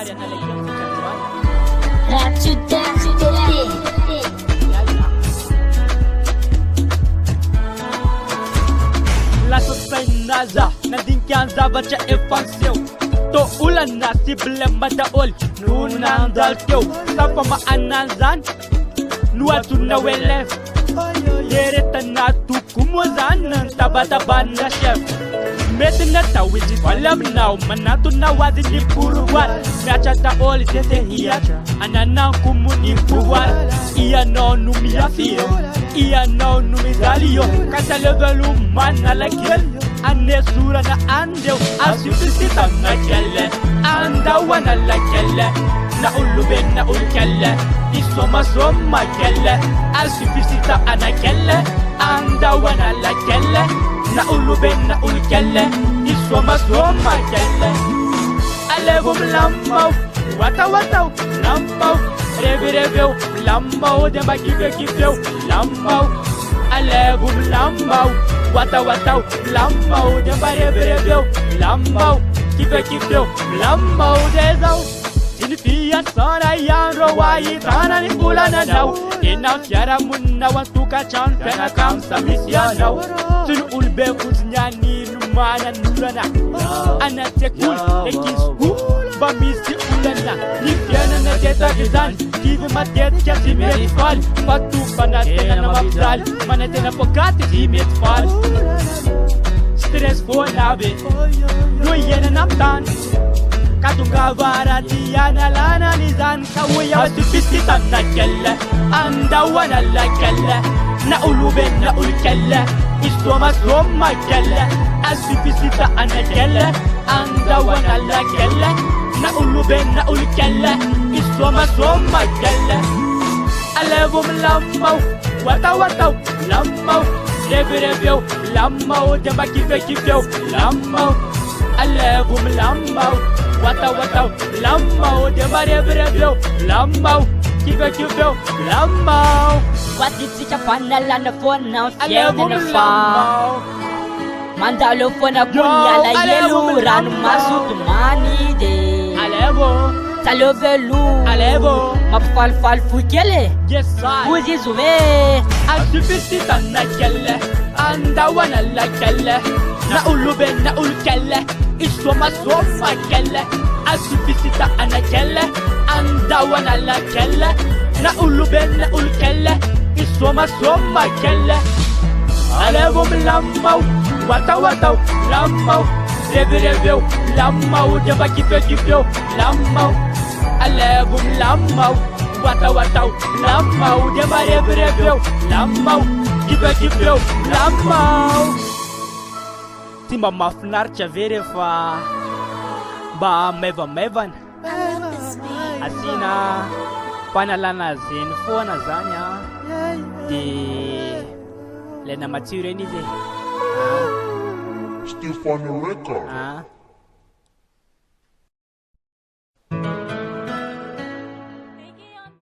vary analakely fikandroana lasa sainaza nandinika ny zavatra efanseho to olana siblema daholo no nandalo teo safa mahanan zany no atonina hoelefa eretana toko moa zany ntabatabanina chef mety natao izy valy aminao manatona ho azy ny boroboary miatra daholo zay te hiatra anananko mo ny pouvoir ianao no miafio ianao no mizaly io kasalevelo-mana lakely anesorana andeo asifisitamna kelle andahoana lakelle na olobe na olokelle isomasoma kelle asifisita anakelle andahoana lakelle na olobe na olokelle isomasoma kelle alevo mlambao watawatao lambao revireveu lambao dembakivekiveu lambao alevo mlambao watawatao lambao dembarevireveu lambao kivekiveu lambao dezao sinifia sana yandro wahitana ni ulananao inao fiarahamonina antokatrano tena kamsamisianao siny olobe kozinyany nomana nolana anatsyakoly ekiziko mba misy olana ny fiainana tetaky zany tivy matetika tsy mety faly fatopana tenana mampizaly manatena fokaty tsy mety faly stress foanave no ienana amtany katongavaratyanalana ny zany ka hoiasifisitamna kelle andahoana lakelle na olobe na olokelle isomasoma kelle asifisita anakelle andahoana lakelle na olobe na olokelle isomasoma kelle alevo mlambao watawatao lambao revireveu lambao dembakivekiveu lambao alevo mlambao watawatao lambao dembarevireveu lambao kivekiveu lambao watitsika fanalana foana fiainana fa mandalo foana kunyala yelu rano masutumani de alevo talovelu alevo mapfalfal fukele buzizuve asifisita nakelle andahoana lakelle na olobe na olokelle isomasoma kelle asifisita anakelle andahoana lakelle na olobe na olokelle isomasoma kelle alevo mlambao watawatao lambao revireveu lambao dembakivekiveu lambao alevo mlambao watawatao lambao dembarevireveu lambao kivekiveu lambao ty mba mahafinaritra ve rehefa mba maivamaivana asina fanalana zeny foana zany de lena matsiro eny izy Stefano Record.